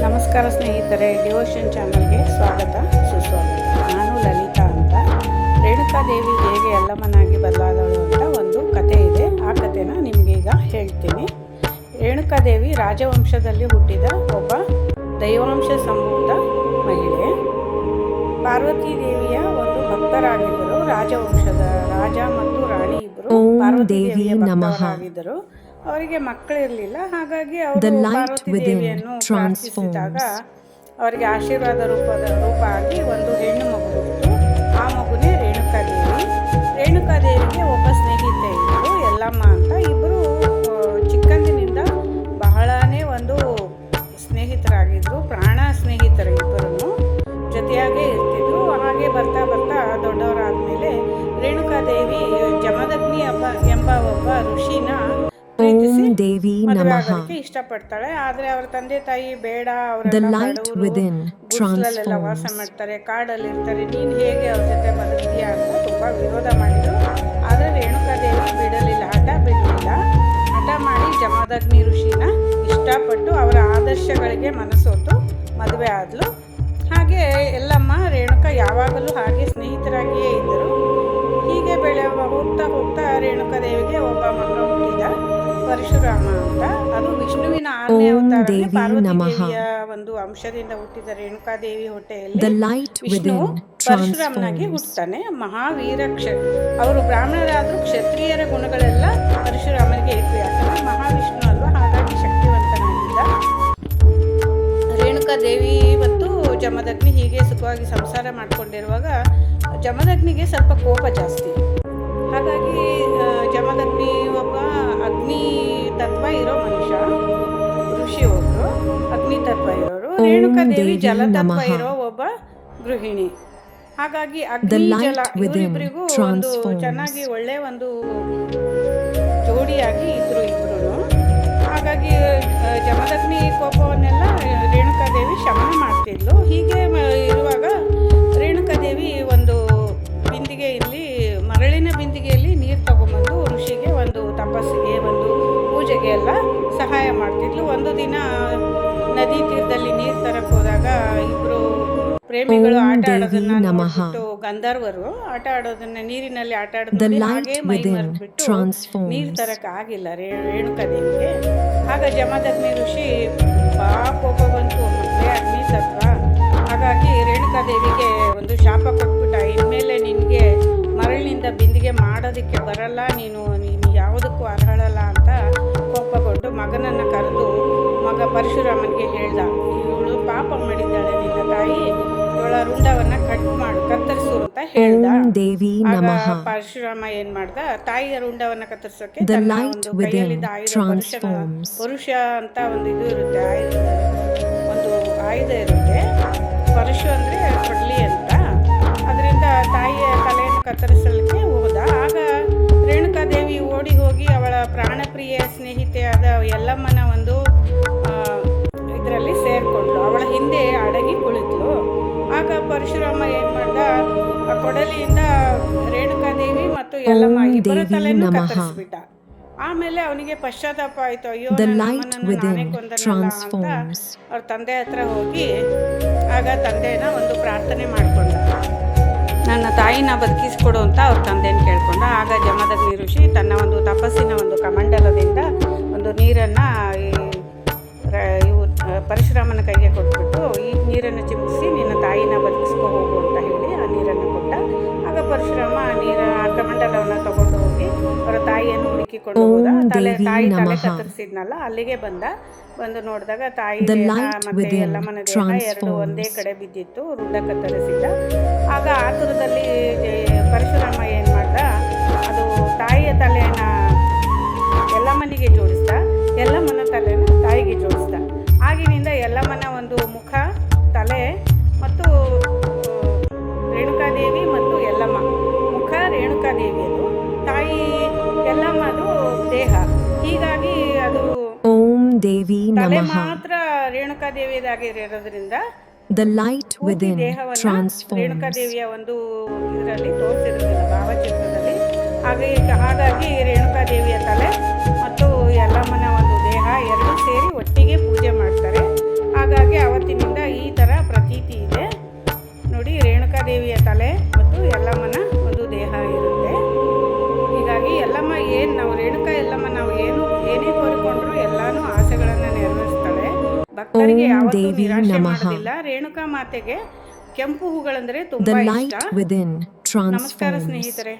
ನಮಸ್ಕಾರ ಸ್ನೇಹಿತರೆ, ಡಿವೋಷನ್ ಚಾನಲ್ಗೆ ಸ್ವಾಗತ ಸುಸ್ವಾಗತ. ನಾನು ಲಲಿತಾ ಅಂತ. ರೇಣುಕಾದೇವಿ ಹೇಗೆ ಯಲ್ಲಮ್ಮನಾಗಿ ಬದಲಾದಳು ಅಂತ ಒಂದು ಕತೆ ಇದೆ. ಆ ಕಥೆನ ನಿಮಗೀಗ ಹೇಳ್ತೀನಿ. ರೇಣುಕಾದೇವಿ ರಾಜವಂಶದಲ್ಲಿ ಹುಟ್ಟಿದ ಒಬ್ಬ ದೈವಾಂಶ ಸಂಭೂತ ಮಹಿಳೆ. ಪಾರ್ವತಿ ದೇವಿಯ ಒಂದು ಭಕ್ತರಾಗಿದ್ದರು. ರಾಜವಂಶದ ರಾಜ ಮತ್ತು ರಾಣಿ ಇಬ್ಬರು ಪಾರ್ವತಿ ದೇವಿಯ ಭಕ್ತರಾಗಿದ್ದರು. ಅವರಿಗೆ ಮಕ್ಕಳಿರಲಿಲ್ಲ. ಹಾಗಾಗಿ ಅವರು ಪಾರ್ವತಿ ದೇವಿಯನ್ನು ಪ್ರಾರ್ಥಿಸಿದಾಗ ಅವರಿಗೆ ಆಶೀರ್ವಾದ ರೂಪ ಆಗಿ ಒಂದು ಹೆಣ್ಣು ಮಗು ಹುಟ್ಟಿತು. ಆ ಮಗುನೇ ರೇಣುಕಾದೇವಿ. ರೇಣುಕಾದೇವಿಗೆ ಒಬ್ಬ ಸ್ನೇಹಿತೆ ಇದ್ದರು, ಯಲ್ಲಮ್ಮ ಅಂತ. ಇಬ್ಬರು ಚಿಕ್ಕಂದಿನಿಂದ ಬಹಳನೇ ಒಂದು ಸ್ನೇಹಿತರಾಗಿದ್ದರು, ಪ್ರಾಣ ಸ್ನೇಹಿತರು. ಇಬ್ಬರನ್ನು ಜೊತೆಯಾಗೇ ಇರ್ತಿದ್ರು. ಹಾಗೆ ಬರ್ತಾ ಬರ್ತಾ ದೊಡ್ಡವರಾದ ರೇಣುಕಾದೇವಿ ಜಮದಗ್ನಿ ಎಂಬ ಒಬ್ಬ ಋಷಿನ ಪ್ರೀತಿಸಿ ಮದುವೆಯಾಗೋದಕ್ಕೆ ಇಷ್ಟಪಡ್ತಾಳೆ. ಆದರೆ ಅವರ ತಂದೆ ತಾಯಿ ಬೇಡ, ಅವರೆಲ್ಲ ವಾಸ ಮಾಡ್ತಾರೆ, ಕಾಡಲ್ಲಿ ಇರ್ತಾರೆ, ನೀನು ಹೇಗೆ ಅವ್ರ ಜೊತೆ ಬದುಕ್ತೀಯಾ ಅಂತ ತುಂಬಾ ವಿರೋಧ ಮಾಡಿದ್ರು. ಆದರೆ ರೇಣುಕಾದೇವಿ ಬಿಡಲಿಲ್ಲ, ಹಠ ಮಾಡಿ ಜಮದಗ್ನಿ ಋಷಿನ ಇಷ್ಟಪಟ್ಟು ಅವರ ಆದರ್ಶಗಳಿಗೆ ಮನಸೋತು ಮದುವೆ ಆದ್ಲು. ಹಾಗೆ ಯಲ್ಲಮ್ಮ ರೇಣುಕಾ ಯಾವಾಗಲೂ ಹಾಗೆ ಸ್ನೇಹಿತರಾಗಿಯೇ ಇದ್ದರು. ಹೀಗೆ ಹೋಗ್ತಾ ರೇಣುಕಾದೇವಿಗೆ ಒಬ್ಬ ಮಗ ಹುಟ್ಟಿದ, ಪರಶುರಾಮ ಅಂತ. ಅದು ವಿಷ್ಣುವಿನ 6ನೇ ಅವತಾರ. ಪಾರ್ವತಿ ದೇವಿಯ ಒಂದು ಅಂಶದಿಂದ ಹುಟ್ಟಿದ ರೇಣುಕಾದೇವಿ ಹೊಟ್ಟೆಯಲ್ಲಿ ವಿಷ್ಣು ಪರಶುರಾಮನಾಗಿ ಹುಟ್ಟುತ್ತಾನೆ. ಮಹಾವೀರ ಅವರು ಬ್ರಾಹ್ಮಣರಾದರೂ ಕ್ಷತ್ರಿಯರ ಗುಣಗಳೆಲ್ಲ ಪರಶುರಾಮನಿಗೆ ಇತ್ತು. ಯಾಕಂದ್ರೆ ಮಹಾವಿಷ್ಣು ಅಲ್ವಾ, ಹಾಗಾಗಿ ಶಕ್ತಿವಂತನಾಗಿದ್ದ. ರೇಣುಕಾದೇವಿ ಮತ್ತು ಜಮದಗ್ನಿ ಹೀಗೆ ಸುಖವಾಗಿ ಸಂಸಾರ ಮಾಡಿಕೊಂಡಿರುವಾಗ ಜಮದಗ್ನಿಗೆ ಸ್ವಲ್ಪ ಕೋಪ ಜಾಸ್ತಿ. ಹಾಗಾಗಿ ಜಮದಗ್ನಿ ಒಬ್ಬ ಅಗ್ನಿ ತತ್ವ ಇರೋ ಮನುಷ್ಯ, ಋಷಿ ಒಬ್ಬರು ಅಗ್ನಿ ತತ್ವ ಇರೋರು. ರೇಣುಕಾದೇವಿ ಜಲತತ್ವ ಇರೋ ಒಬ್ಬ ಗೃಹಿಣಿ. ಹಾಗಾಗಿ ಅಗ್ನಿ ಜಲ ಇವರಿಬ್ಬರಿಗೂ ಒಂದು ಚೆನ್ನಾಗಿ ಒಳ್ಳೆ ಒಂದು ಜೋಡಿಯಾಗಿ ಇದ್ರು ಇಬ್ರು. ಹಾಗಾಗಿ ಜಮದಗ್ನಿ ಕೋಪವನ್ನೆಲ್ಲ ರೇಣುಕಾದೇವಿ ಶಮನ ಮಾಡ್ತಿದ್ಲು. ಹೀಗೆ ಇರುವಾಗ ರೇಣುಕಾದೇವಿ ಒಂದು ಬಿಂದಿಗೆಯಲ್ಲಿ, ಮರಳಿನ ಬಿಂದಿಗೆಯಲ್ಲಿ ನೀರು ತಗೊಂಬಂದು ಋಷಿಗೆ ಒಂದು ತಪಸ್ಸಿಗೆ, ಒಂದು ಪೂಜೆಗೆ ಎಲ್ಲ ಸಹಾಯ ಮಾಡ್ತಿದ್ಲು. ಒಂದು ದಿನ ನದಿ ತೀರದಲ್ಲಿ ನೀರು ತರಕ್ಕೆ ಹೋದಾಗ ಇಬ್ಬರು ಪ್ರೇಮಿಗಳು ಆಟ ಆಡೋದನ್ನ ನೋಡ್ಬಿಟ್ಟು, ಗಂಧರ್ವರು ಆಟ ಆಡೋದನ್ನ, ನೀರಿನಲ್ಲಿ ಆಟ ಆಡೋದನ್ನ ಹಾಗೆ ಮೈ ಮರೆದ್ಬಿಟ್ಟು ನೀರು ತರಕ್ಕೆ ಆಗಿಲ್ಲ ರೇಣುಕಾದೇವಿಗೆ. ಆಗ ಜಮದಗ್ನಿ ಋಷಿ ಕೋಪ ಬಂತು, ಮತ್ತೆ ಅಗ್ನಿ ತತ್ವ. ಹಾಗಾಗಿ ರೇಣುಕಾದೇವಿಗೆ ಒಂದು ಶಾಪ ಕೊಟ್ಬಿಟ್ಟ, ಇನ್ಮೇಲೆ ನಿನಗೆ ಮರಳಿನಿಂದ ಬಿಂದಿಗೆ ಮಾಡೋದಕ್ಕೆ ಬರಲ್ಲ, ನೀನು ಯಾವುದಕ್ಕೂ ಅರ್ಹಳಲ್ಲ ಅಂತ ಕೋಪಗೊಂಡು ಮಗನನ್ನು ಕರೆದು ಮಗ ಪರಶುರಾಮನಿಗೆ ಹೇಳ್ದ, ಇವಳು ಪಾಪ ಮಾಡಿದ್ದಾಳೆ, ನಿನ್ನ ತಾಯಿ, ಇವಳ ರುಂಡವನ್ನ ಕತ್ತರಿಸು ಅಂತ ಹೇಳ್ದ. ಪರಶುರಾಮ ಏನ್ ಮಾಡ್ದ, ತಾಯಿಯ ರುಂಡವನ್ನ ಕತ್ತರಿಸೋಕೆ ತನ್ನ ಒಂದು ಕೈಯಲ್ಲಿದ್ದ ಆಯುಧ, ಪರುಷ ಅಂತ ಒಂದು ಇದು ಇರುತ್ತೆ, ಒಂದು ಆಯುಧ ಇರುತ್ತೆ. ಪರಶು ಅಂದ್ರೆ ಕೊಡ್ಲಿ ಅಂತ. ಅದರಿಂದ ತಾಯಿಯ ತಲೆಯನ್ನು ಕತ್ತರಿಸಲಿಕ್ಕೆ ಹೋದ. ಆಗ ರೇಣುಕಾದೇವಿ ಓಡಿ ಹೋಗಿ ಅವಳ ಪ್ರಾಣಪ್ರಿಯ ಸ್ನೇಹಿತೆಯಾದ ಯಲ್ಲಮ್ಮನ ಒಂದು ಇದರಲ್ಲಿ ಸೇರ್ಕೊಂಡ್ಳು. ಅವಳ ಹಿಂದೆ ಅಡಗಿ ಕುಳಿತಳು. ಆಗ ಪರಶುರಾಮ ಏನ್ ಮಾಡ್ದ, ಆ ಕೊಡಲಿಯಿಂದ ರೇಣುಕಾದೇವಿ ಮತ್ತು ಯಲ್ಲಮ್ಮ ಇಬ್ಬರ ತಲೆಯನ್ನು ಕತ್ತರಿಸ್ಬಿಟ್ಟ. ಆಮೇಲೆ ಅವನಿಗೆ ಪಶ್ಚಾತ್ತಾಪ ಆಯ್ತು, ಅಯ್ಯೋ ನಮ್ಮನನ್ನು ನಾನೇ ಕೊಂದನಲ್ಲ ಅಂತ ಅವ್ರ ತಂದೆ ಹತ್ರ ಹೋಗಿ ಆಗ ತಂದೆನ ಒಂದು ಪ್ರಾರ್ಥನೆ ಮಾಡ್ಕೊಂಡ, ನನ್ನ ತಾಯಿನ ಬದುಕಿಸ್ಕೊಡು ಅಂತ ಅವ್ರ ತಂದೆನ ಕೇಳ್ಕೊಂಡ. ಆಗ ಜಮದಗ್ನಿ ಋಷಿ ತನ್ನ ಒಂದು ತಪಸ್ಸಿನ ಒಂದು ಕಮಂಡಲದಿಂದ ಒಂದು ನೀರನ್ನು ಪರಶುರಾಮನ ಕೈಗೆ ಕೊಟ್ಬಿಟ್ಟು, ಈ ನೀರನ್ನು ಚಿಮ್ಮಿಸಿ ನಿನ್ನ ತಾಯಿನ ಬದುಕಿಸ್ಕೊ ಹೋಗು ಅಂತ ಹೇಳಿ ಆ ನೀರನ್ನು ಕೊಟ್ಟ. ಆಗ ಪರಶುರಾಮ ಆ ಕಮಂಡಲವನ್ನು ತಗೊಂಡು ಹೋಗಿ ಅವರ ತಾಯಿಯನ್ನು ಹುಡುಕಿಕೊಂಡು ಹೋದ. ತಾಯಿ ತಲೆ ಕತ್ತರಿಸಿದ್ನಲ್ಲ ಅಲ್ಲಿಗೆ ಬಂದು ನೋಡಿದಾಗ ತಾಯಿ ದೇಹ ಮತ್ತೆ ಯಲ್ಲಮ್ಮನ ದೇಹ ಎರಡು ಒಂದೇ ಕಡೆ ಬಿದ್ದಿತ್ತು, ರುಂಡ ಕತ್ತರಿಸಿದ್ದ. ಆಗ ಆತುರದಲ್ಲಿ ಪರಶುರಾಮ ಏನು ಮಾಡ್ದ, ಅದು ತಾಯಿಯ ತಲೆಯನ್ನ ಯಲ್ಲಮ್ಮನಿಗೆ ಜೋಡಿಸ್ದ, ಯಲ್ಲಮ್ಮನ ತಲೆನ ತಾಯಿಗೆ ಜೋಡಿಸ್ದ. ಆಗಿನಿಂದ ಯಲ್ಲಮ್ಮನ ಒಂದು ಮುಖ, ತಲೆ ಮತ್ತು ರೇಣುಕಾದೇವಿ ಮತ್ತು ಯಲ್ಲಮ್ಮ ಮುಖ ರೇಣುಕಾದೇವಿಯದು, ತಾಯಿ ಯಲ್ಲಮ್ಮದು ದೇಹ. ಹೀಗಾಗಿ ಅದು ತಲೆ ಮಾತ್ರ ರೇಣುಕಾದೇವಿಯದಾಗಿರೋದ್ರಿಂದ ದೇಹವನ್ನು ರೇಣುಕಾದೇವಿಯ ಒಂದು ಇದರಲ್ಲಿ ತೋರಿಸಿರೋದಿಲ್ಲ, ಭಾವಚಿತ್ರದಲ್ಲಿ. ಹಾಗಾಗಿ ರೇಣುಕಾದೇವಿಯ ತಲೆ ಮತ್ತು ಯಲ್ಲಮ್ಮನ ಒಂದು ದೇಹ ಎರಡು ಸೇರಿ ಒಟ್ಟಿಗೆ ಪೂಜೆ ಮಾಡ್ತಾರೆ. ಹಾಗಾಗಿ ಅವತ್ತು ತಲೆ ಮತ್ತು ಯಲ್ಲಮ್ಮನ ಒಂದು ದೇಹ ಇರುತ್ತೆ. ಹೀಗಾಗಿ ಯಲ್ಲಮ್ಮ ನಾವು ರೇಣುಕಾ ಯಲ್ಲಮ್ಮ ನಾವು ಏನೇ ಕೋರಿಕೊಂಡ್ರು ಎಲ್ಲಾನು ಆಸೆಗಳನ್ನು ನೆರವೇರಿಸ್ತಾಳೆ. ಭಕ್ತರಿಗೆ ಓಂ ಯಾವತ್ತೂ ದೇವಿ ನಿರಾಶೆ ನಮಃ. ಮಾಡೋದಿಲ್ಲ. ರೇಣುಕಾ ಮಾತೆಗೆ ಕೆಂಪು ಹೂಗಳಂದರೆ The ತುಂಬ ಇಷ್ಟ. light within ನಮಸ್ಕಾರ transforms. ಸ್ನೇಹಿತರೆ.